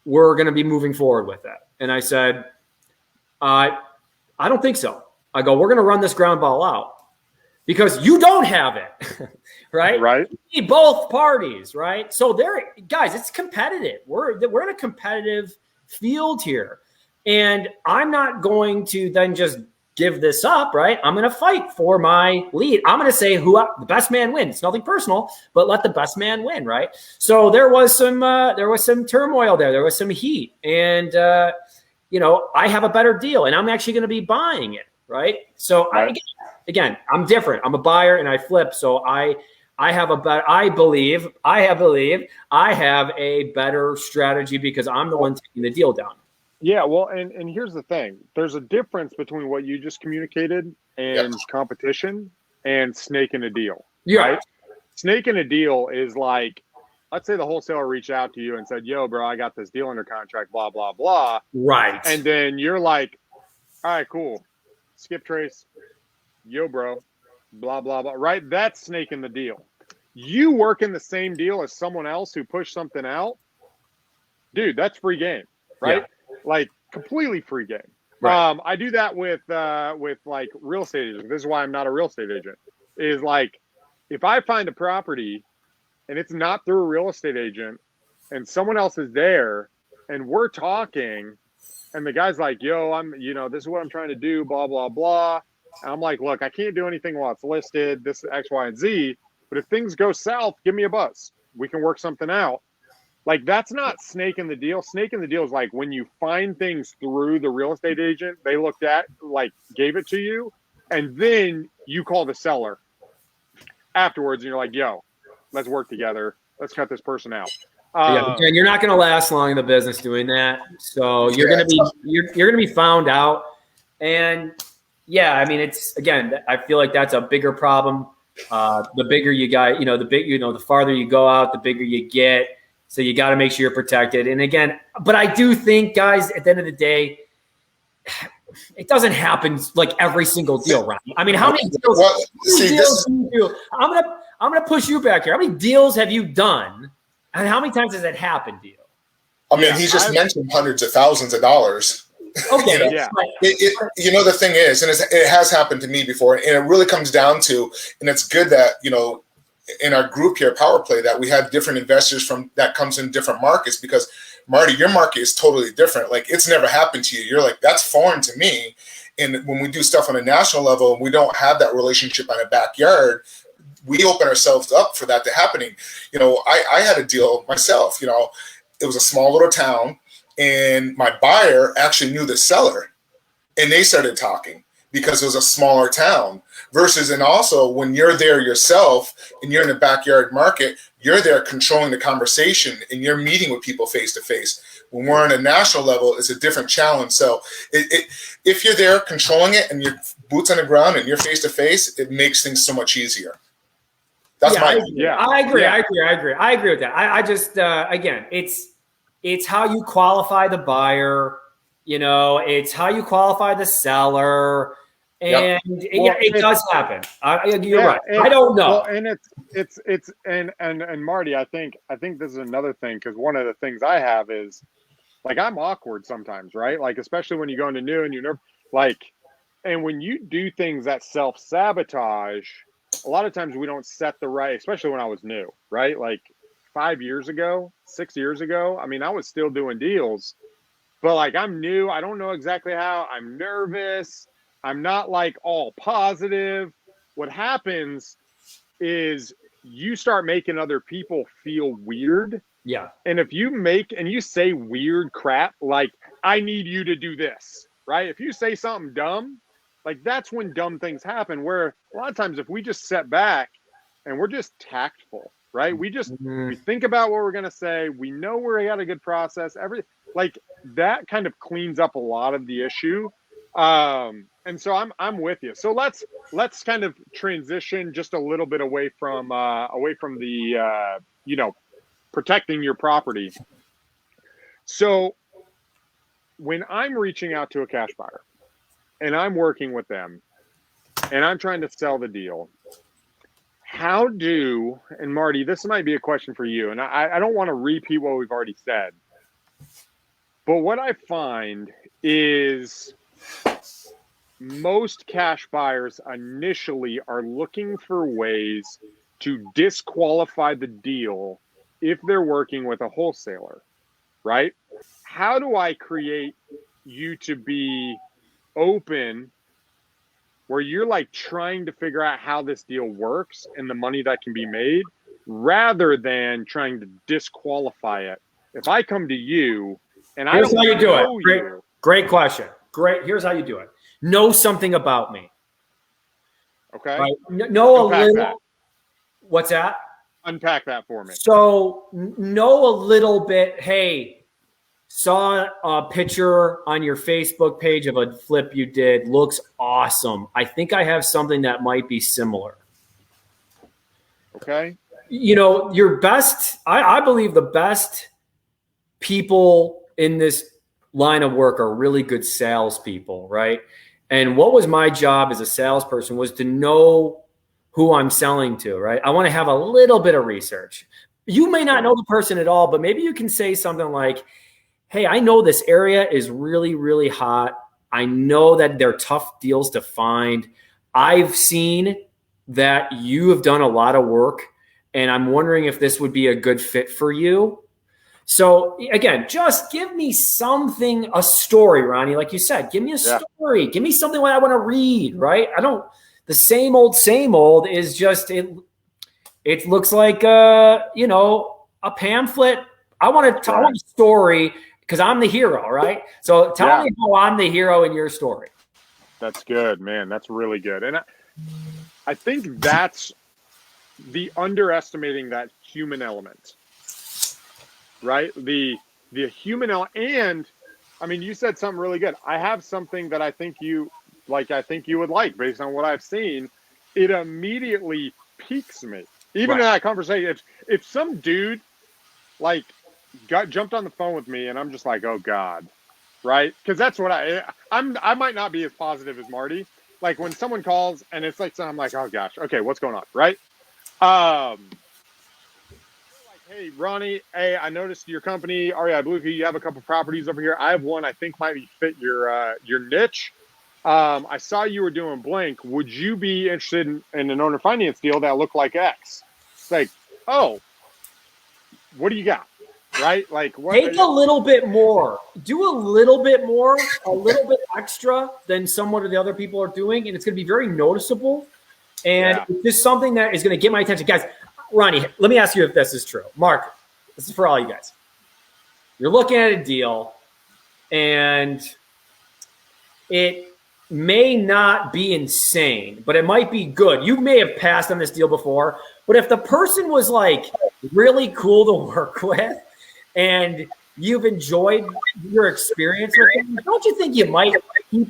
we're going to be moving forward with it. And I said, I don't think so. I go, we're going to run this ground ball out because you don't have it. Right.
Right.
You need both parties. Right. So guys, it's competitive. We're in a competitive field here. And I'm not going to then just give this up, right? I'm going to fight for my lead. I'm going to say the best man wins. It's nothing personal, but let the best man win, right? So there was some turmoil there. There was some heat, and I have a better deal, and I'm actually going to be buying it, right? So
right.
I'm different. I'm a buyer, and I flip. So I have I believe I have a better strategy because I'm the one taking the deal down.
Yeah, well, and here's the thing. There's a difference between what you just communicated and competition and snaking a deal.
Yeah.
Right? Snaking a deal is like, let's say the wholesaler reached out to you and said, yo, bro, I got this deal under contract, blah, blah, blah.
Right.
And then you're like, all right, cool. Skip trace. Yo, bro, blah, blah, blah. Right? That's snaking the deal. You work in the same deal as someone else who pushed something out. Dude, that's free game. Right? Yeah. Like completely free game. Right. I do that with like real estate agents. This is why I'm not a real estate agent. Is like if I find a property and it's not through a real estate agent and someone else is there and we're talking and the guy's like, yo, this is what I'm trying to do, blah, blah, blah. And I'm like, look, I can't do anything while it's listed. This is X, Y, and Z. But if things go south, give me a buzz. We can work something out. Like, that's not snaking the deal. Snaking the deal is like when you find things through the real estate agent, they looked at, like, gave it to you, and then you call the seller afterwards, and you're like, yo, let's work together. Let's cut this person out.
And you're not going to last long in the business doing that. So you're going to be found out. And, yeah, I mean, I feel like that's a bigger problem. The bigger you got, the farther you go out, the bigger you get. So you got to make sure you're protected. And again, but I do think, guys, at the end of the day, it doesn't happen like every single deal, right? I mean, how many deals? Do you do? I'm gonna push you back here. How many deals have you done, and how many times has it happened to you?
I mean, he just mentioned hundreds of thousands of dollars.
Okay,
the thing is, and it has happened to me before, and it really comes down to, and it's good that in our group here, Power Play, that we have different investors that comes in different markets, because Marty, your market is totally different. Like, it's never happened to you. You're like, that's foreign to me. And when we do stuff on a national level and we don't have that relationship in a backyard, we open ourselves up for that to happening. I had a deal myself. It was a small little town, and my buyer actually knew the seller, and they started talking because it was a smaller town. And also when you're there yourself and you're in the backyard market, you're there controlling the conversation and you're meeting with people face to face. When we're on a national level, it's a different challenge. So if you're there controlling it and you're boots on the ground and you're face to face, it makes things so much easier. That's my opinion.
I agree with that. I just again, it's how you qualify the buyer, it's how you qualify the seller. And it does happen. You're right. I don't know.
Well, and Marty, I think this is another thing, because one of the things I have is, like, I'm awkward sometimes, right? Like, especially when you go into new and and when you do things that self-sabotage, a lot of times we don't set the right, especially when I was new, right? Like 5 years ago, 6 years ago, I mean, I was still doing deals, but like, I'm new. I don't know exactly how. I'm nervous. I'm not like all positive. What happens is you start making other people feel weird.
Yeah.
And if you say weird crap, like, I need you to do this, right? If you say something dumb, like, that's when dumb things happen, where a lot of times if we just sit back and we're just tactful, right? We think about what we're going to say. We know we got a good process. Like, that kind of cleans up a lot of the issue. And so I'm with you. So let's kind of transition just a little bit away from the protecting your property. So when I'm reaching out to a cash buyer and I'm working with them and I'm trying to sell the deal, and Marty, this might be a question for you, and I don't want to repeat what we've already said, but what I find is most cash buyers initially are looking for ways to disqualify the deal if they're working with a wholesaler, right? How do I create you to be open where you're like trying to figure out how this deal works and the money that can be made, rather than trying to disqualify it? If I come to you and
here's how you do it.
You,
great question. Great. Here's how you do it. Know something about me.
Okay.
Right? Know
Unpack
a little.
that.
What's that?
Unpack that for me.
So know a little bit. Hey, saw a picture on your Facebook page of a flip you did. Looks awesome. I think I have something that might be similar.
Okay.
Your best, I believe the best people in this line of work are really good salespeople, right? And what was my job as a salesperson was to know who I'm selling to, right? I want to have a little bit of research. You may not know the person at all, but maybe you can say something like, hey, I know this area is really, really hot. I know that they're tough deals to find. I've seen that you have done a lot of work, and I'm wondering if this would be a good fit for you. So again, just give me something, a story, Ronnie, like you said, give me a story, give me something that I want to read, right? The same old is just, it looks like, a pamphlet. I want to tell a story because I'm the hero, right? So tell me how I'm the hero in your story.
That's good, man. That's really good. And I think that's the underestimating that human element. Right? The human element. And I mean, you said something really good. I have something that I think you would like based on what I've seen. It immediately piques me. Even in that conversation, if some dude like jumped on the phone with me and I'm just like, oh God, right? Because that's what I might not be as positive as Marty. Like when someone calls and it's like, I'm like, oh gosh, okay, what's going on, right? Hey, Ronnie, hey, I noticed your company, REI Bluekey, you have a couple properties over here. I have one I think might fit your niche. I saw you were doing blank. Would you be interested in an owner finance deal that looked like X? It's like, oh, what do you got? Right? Like, what?
Take a little bit more. Do a little bit more, a little bit extra than some of the other people are doing, and it's going to be very noticeable. And it's just something that is going to get my attention. Guys, Ronnie, let me ask you if this is true. Mark, this is for all you guys. You're looking at a deal, and it may not be insane, but it might be good. You may have passed on this deal before, but if the person was like, really cool to work with, and you've enjoyed your experience with them, don't you think you might keep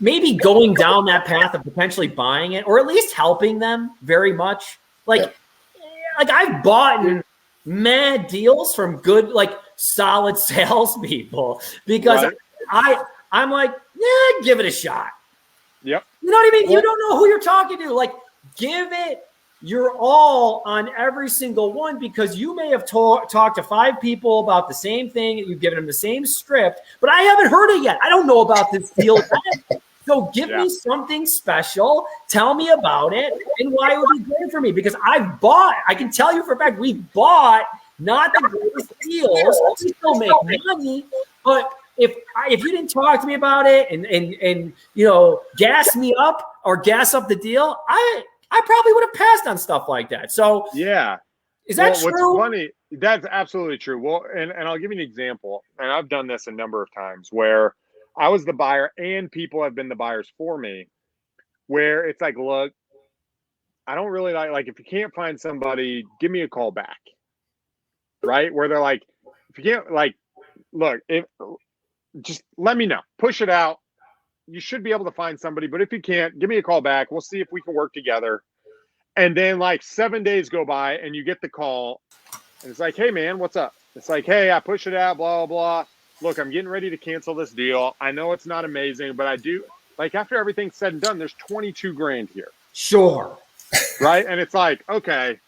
maybe going down that path of potentially buying it, or at least helping them very much? Like I've bought mad deals from good, like solid salespeople because I'm like, yeah, give it a shot.
Yep.
You know what I mean? You don't know who you're talking to. Like, give it your all on every single one, because you may have talked to 5 people about the same thing. You've given them the same script, but I haven't heard it yet. I don't know about this deal yet. So give me something special. Tell me about it and why it would be great for me, because I can tell you for a fact, we've bought not the greatest deals. We still make money, but if you didn't talk to me about it and gas me up or gas up the deal, I probably would have passed on stuff like that. So
yeah,
is that true?
What's funny? That's absolutely true. Well, and I'll give you an example, and I've done this a number of times where I was the buyer and people have been the buyers for me, where it's like, look, I don't really like if you can't find somebody, give me a call back, right? Where they're like, if you can't, look, just let me know, push it out. You should be able to find somebody, but if you can't, give me a call back. We'll see if we can work together. And then 7 days go by and you get the call and it's like, hey man, what's up? It's like, hey, I pushed it out, blah, blah, blah. Look, I'm getting ready to cancel this deal. I know it's not amazing, but I do after everything's said and done, there's 22 grand here.
Sure.
Right. And it's like, okay,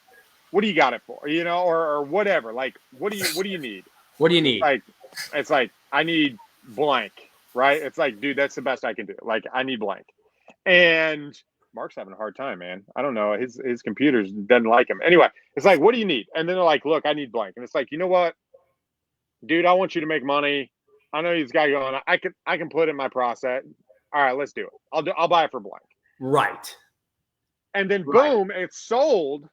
what do you got it for? Or whatever. Like, what do you need?
What do you need?
It's like, I need blank. Right? It's like, dude, that's the best I can do. Like, I need blank. And Mark's having a hard time, man. I don't know. His computer doesn't like him. Anyway, it's like, what do you need? And then they're like, look, I need blank. And it's like, you know what? Dude, I want you to make money. I know he's got going. I can put it in my process. All right, let's do it. I'll buy it for blank.
Right.
And then boom, it's sold.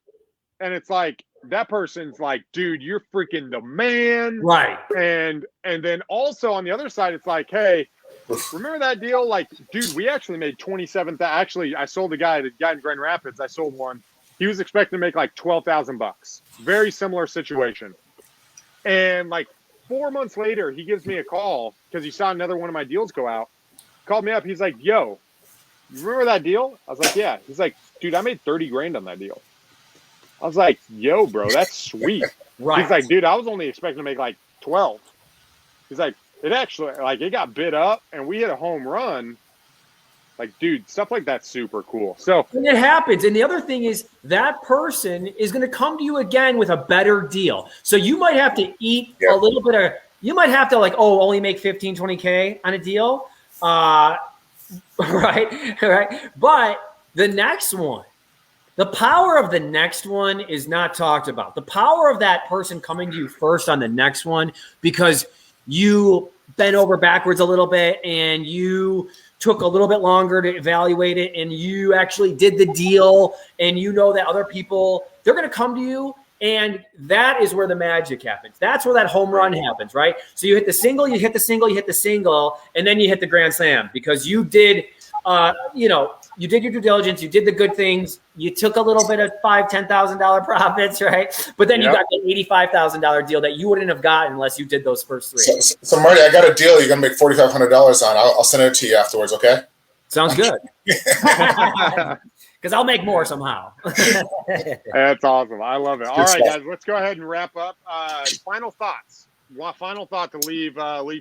And it's like, that person's like, dude, you're freaking the man.
Right.
And then also on the other side, it's like, hey, remember that deal? Like, dude, we actually made 27. Actually, I sold the guy in Grand Rapids. I sold one. He was expecting to make like $12,000. Very similar situation. And 4 months later, he gives me a call because he saw another one of my deals go out. Called me up. He's like, yo, you remember that deal? I was like, yeah. He's like, dude, I made 30 grand on that deal. I was like, yo, bro, that's sweet.
Right.
He's like, dude, I was only expecting to make 12. He's like, it actually, it got bid up and we hit a home run. Dude, stuff like that's super cool. So
and it happens. And the other thing is that person is going to come to you again with a better deal. So you might have to eat a little bit of, you might have to only make 15, 20K on a deal. Right. But the next one, the power of the next one is not talked about. The power of that person coming to you first on the next one, because you bent over backwards a little bit and you took a little bit longer to evaluate it and you actually did the deal, and that other people, they're going to come to you, and that is where the magic happens. That's where that home run happens, right? So you hit the single, you hit the single, you hit the single, and then you hit the grand slam because you did you did your due diligence, you did the good things, you took a little bit of $5,000, $10,000 profits, right? But then you got the $85,000 deal that you wouldn't have gotten unless you did those first 3.
So Marty, I got a deal you're gonna make $4,500 on. I'll send it to you afterwards, okay?
Sounds good. Because I'll make more somehow.
That's awesome. I love it. All right, guys, let's go ahead and wrap up. Final thoughts. Final thought to leave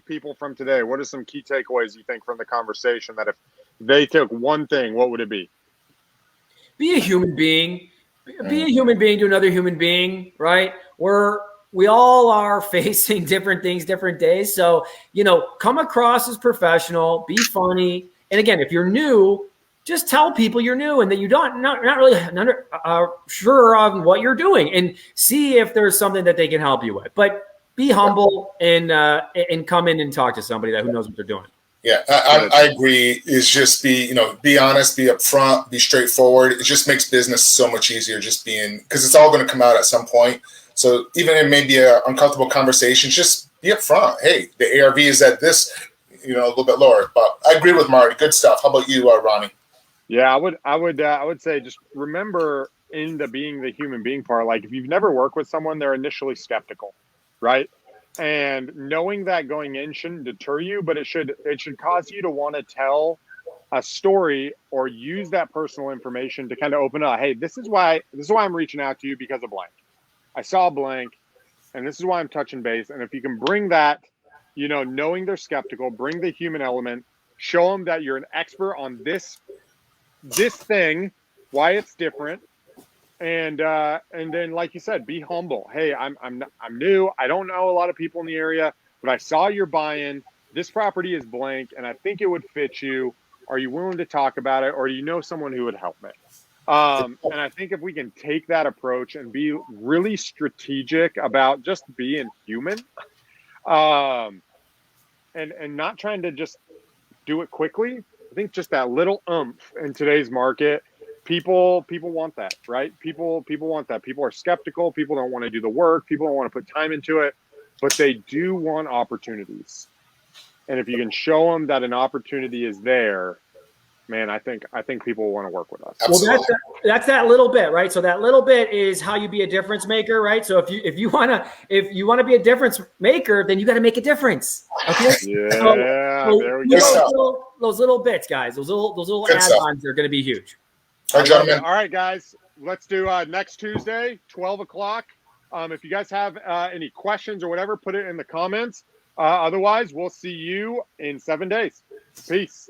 people from today. What are some key takeaways you think from the conversation that if they took one thing, what would it be?
Be a human being. Be a human being to another human being, right? We all are facing different things, different days. So, come across as professional, be funny. And again, if you're new, just tell people you're new and that you're not really sure on what you're doing, and see if there's something that they can help you with. But be humble and come in and talk to somebody who knows what they're doing.
Yeah, I agree. Is just be honest, be upfront, be straightforward. It just makes business so much easier just being, because it's all going to come out at some point. So even it may be an uncomfortable conversation, just be upfront. Hey, the ARV is at this, a little bit lower. But I agree with Marty. Good stuff. How about you, Ronnie?
Yeah, I would say just remember into being the human being part, like if you've never worked with someone, they're initially skeptical, right? And knowing that going in shouldn't deter you, but it should cause you to want to tell a story or use that personal information to kind of open up. Hey, this is why I'm reaching out to you, because of blank. I saw blank, and this is why I'm touching base. And if you can bring that, knowing they're skeptical, bring the human element, show them that you're an expert on this thing, why it's different, and then, like you said, be humble. Hey, I'm new. I don't know a lot of people in the area, but I saw your buy-in. This property is blank, and I think it would fit you. Are you willing to talk about it, or do you know someone who would help me? And I think if we can take that approach and be really strategic about just being human, and not trying to just do it quickly. I think just that little oomph in today's market, people want that, right? People want that. People are skeptical. People don't want to do the work. People don't want to put time into it, but they do want opportunities. And if you can show them that an opportunity is there, man, I think people want to work with us.
Well, that's that little bit, right? So that little bit is how you be a difference maker, right? So if you want to be a difference maker, then you got to make a difference. Okay.
Yeah. So there we go.
Those little bits, guys. Those little add-ons are going to be huge.
All right, gentlemen.
All right, guys. Let's do next Tuesday, 12 o'clock. If you guys have any questions or whatever, put it in the comments. Otherwise, we'll see you in 7 days. Peace.